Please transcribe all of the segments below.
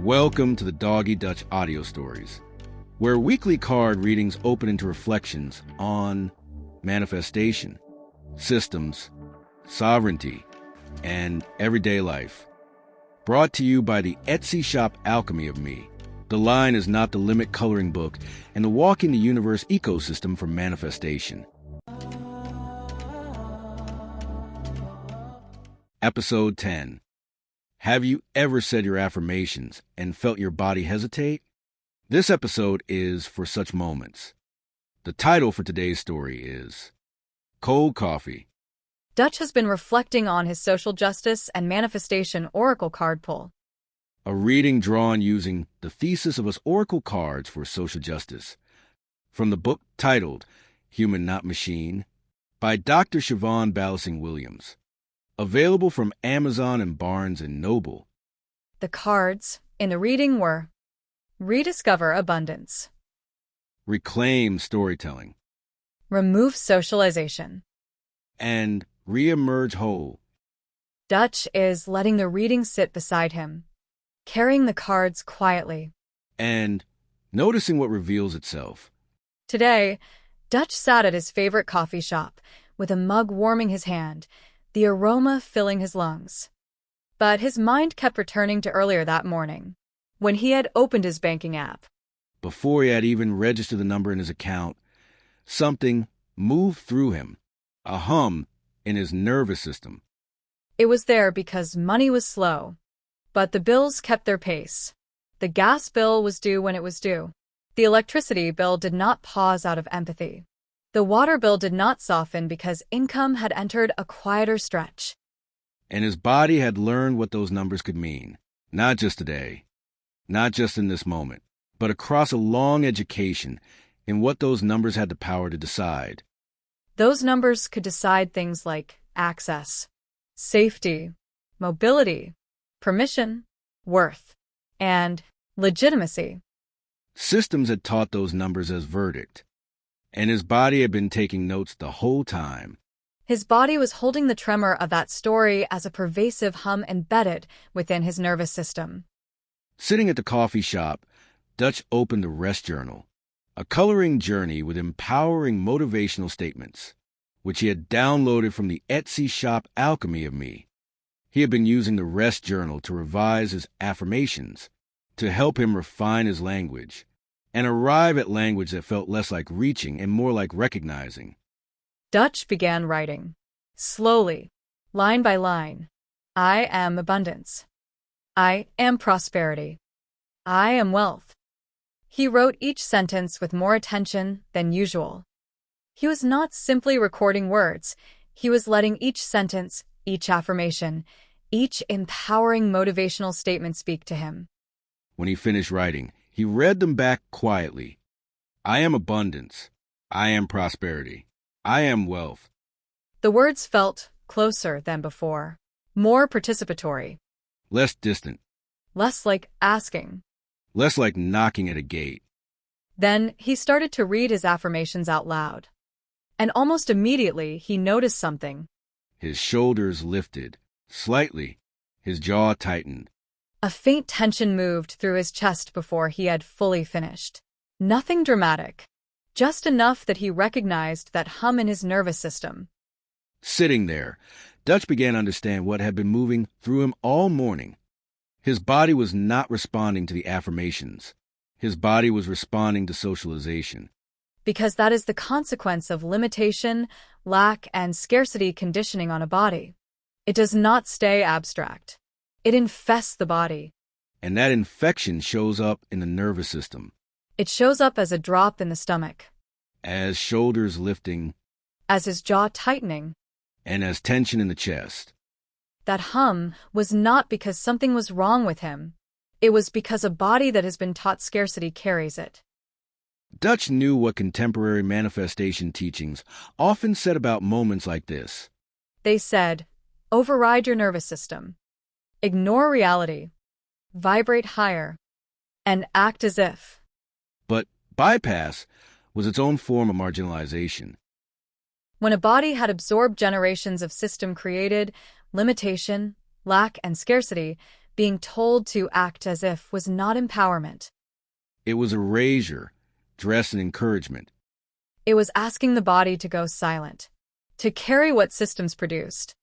Welcome to the Doggy Dutch Audio Stories, where weekly card readings open into reflections on manifestation, systems, sovereignty, and everyday life. Brought to you by the Etsy shop Alchemy of Me. The Line is Not the Limit coloring book and the Walking the Universe ecosystem for manifestation. Episode 10. Have you ever said your affirmations and felt your body hesitate? This episode is for such moments. The title for today's story is Cold Coffee. Dutch has been reflecting on his social justice and manifestation oracle card pull. A reading drawn using the thesis of us oracle cards for social justice, from the book titled Human Not Machine by Dr. Siobhan Ballasing Williams. Available from Amazon and Barnes & Noble. The cards in the reading were Rediscover Abundance, Reclaim Storytelling, Remove Socialization, and Reemerge Whole. Dutch is letting the reading sit beside him, carrying the cards quietly, and noticing what reveals itself. Today, Dutch sat at his favorite coffee shop with a mug warming his hand, the aroma filling his lungs. But his mind kept returning to earlier that morning, when he had opened his banking app. Before he had even registered the number in his account, something moved through him, a hum in his nervous system. It was there because money was slow, but the bills kept their pace. The gas bill was due when it was due. The electricity bill did not pause out of empathy. The water bill did not soften because income had entered a quieter stretch. And his body had learned what those numbers could mean, not just today, not just in this moment, but across a long education in what those numbers had the power to decide. Those numbers could decide things like access, safety, mobility, permission, worth, and legitimacy. Systems had taught those numbers as verdict, and his body had been taking notes the whole time. His body was holding the tremor of that story as a pervasive hum embedded within his nervous system. Sitting at the coffee shop, Dutch opened a rest journal, a coloring journey with empowering motivational statements, which he had downloaded from the Etsy shop Alchemy of Me. He had been using the rest journal to revise his affirmations, to help him refine his language, and arrive at language that felt less like reaching and more like recognizing. Dutch began writing, slowly, line by line. I am abundance. I am prosperity. I am wealth. He wrote each sentence with more attention than usual. He was not simply recording words. He was letting each sentence, each affirmation, each empowering motivational statement speak to him. When he finished writing, he read them back quietly. I am abundance. I am prosperity. I am wealth. The words felt closer than before, more participatory. Less distant. Less like asking. Less like knocking at a gate. Then he started to read his affirmations out loud. And almost immediately he noticed something. His shoulders lifted, slightly. His jaw tightened. A faint tension moved through his chest before he had fully finished. Nothing dramatic, just enough that he recognized that hum in his nervous system. Sitting there, Dutch began to understand what had been moving through him all morning. His body was not responding to the affirmations. His body was responding to socialization. Because that is the consequence of limitation, lack, and scarcity conditioning on a body. It does not stay abstract. It infests the body. And that infection shows up in the nervous system. It shows up as a drop in the stomach. As shoulders lifting. As his jaw tightening. And as tension in the chest. That hum was not because something was wrong with him. It was because a body that has been taught scarcity carries it. Dutch knew what contemporary manifestation teachings often said about moments like this. They said, override your nervous system. Ignore reality, vibrate higher, and act as if. But bypass was its own form of marginalization. When a body had absorbed generations of system-created limitation, lack, and scarcity, Being told to act as if was not empowerment. It was erasure, dressed in encouragement. It was asking the body to go silent, to carry what systems produced,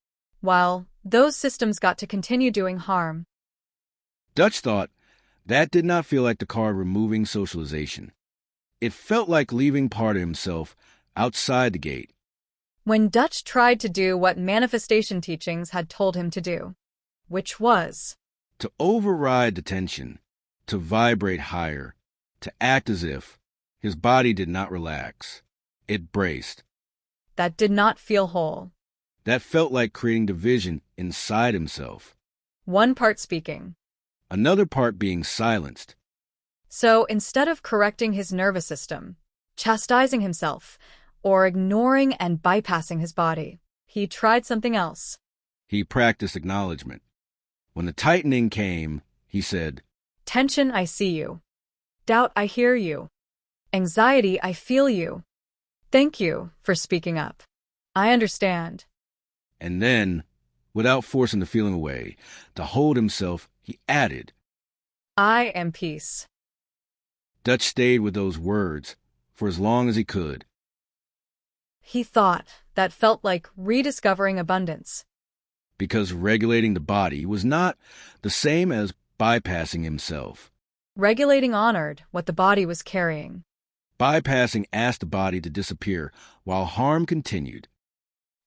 while those systems got to continue doing harm. Dutch thought that did not feel like the card removing socialization. It felt like leaving part of himself outside the gate. When Dutch tried to do what manifestation teachings had told him to do, which was to override the tension, to vibrate higher, to act as if his body did not relax. It braced. That did not feel whole. That felt like creating division inside himself. One part speaking, Another part being silenced. So instead of correcting his nervous system, chastising himself, or ignoring and bypassing his body, he tried something else. He practiced acknowledgement. When the tightening came, he said, Tension, I see you. Doubt, I hear you. Anxiety, I feel you. Thank you for speaking up. I understand. And then, without forcing the feeling away, to hold himself, he added, I am peace. Dutch stayed with those words for as long as he could. He thought that felt like rediscovering abundance. Because regulating the body was not the same as bypassing himself. Regulating honored what the body was carrying. Bypassing asked the body to disappear while harm continued.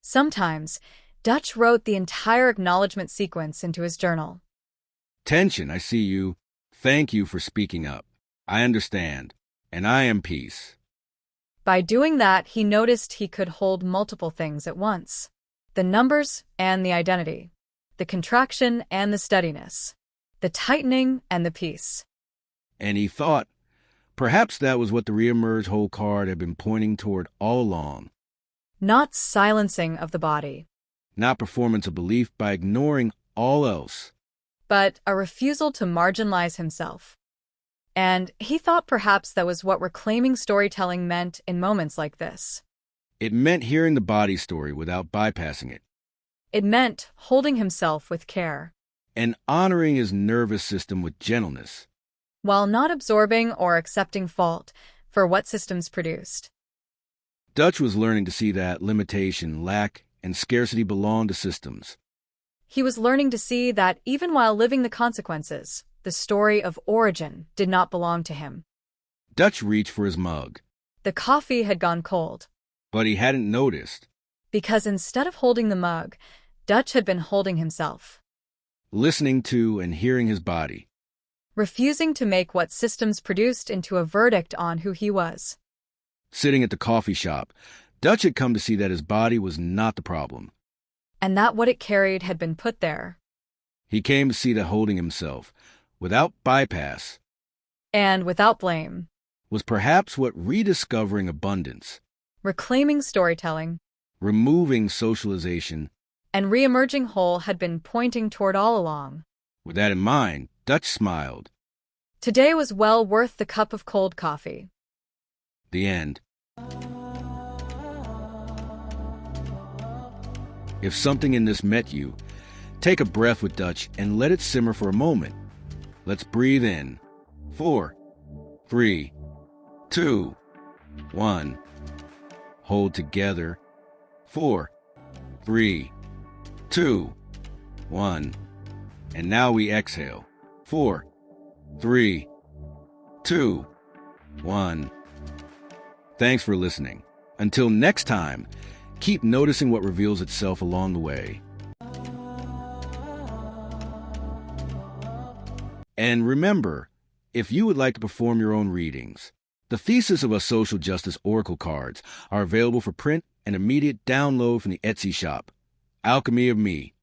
Sometimes, Dutch wrote the entire acknowledgement sequence into his journal. Tension, I see you. Thank you for speaking up. I understand. And I am peace. By doing that, he noticed he could hold multiple things at once. The numbers and the identity. The contraction and the steadiness. The tightening and the peace. And he thought, perhaps that was what the reemerge whole card had been pointing toward all along. Not silencing of the body, Not performance of belief by ignoring all else. but a refusal to marginalize himself. And he thought perhaps that was what reclaiming storytelling meant in moments like this. It meant hearing the body story without bypassing it, It meant holding himself with care, and honoring his nervous system with gentleness. while not absorbing or accepting fault for what systems produced. Dutch was learning to see that limitation, lack, and scarcity belonged to systems. He was learning to see that even while living the consequences, the story of origin did not belong to him. Dutch reached for his mug, The coffee had gone cold, but he hadn't noticed. because instead of holding the mug, Dutch had been holding himself, Listening to and hearing his body. refusing to make what systems produced into a verdict on who he was. Sitting at the coffee shop, Dutch had come to see that his body was not the problem. And that what it carried had been put there. He came to see that holding himself, without bypass, And without blame, was perhaps what rediscovering abundance, reclaiming storytelling, removing socialization. and re-emerging whole had been pointing toward all along. With that in mind, Dutch smiled. Today was well worth the cup of cold coffee. The end. If something in this met you, take a breath with Dutch and let it simmer for a moment. Let's breathe in. 4, 3, 2, 1. Hold together. 4, 3, 2, 1. And now we exhale. 4, 3, 2, 1. Thanks for listening. Until next time, keep noticing what reveals itself along the way. And remember, if you would like to perform your own readings, the Thesis of Us Social Justice Oracle cards are available for print and immediate download from the Etsy shop. Alchemy of Me.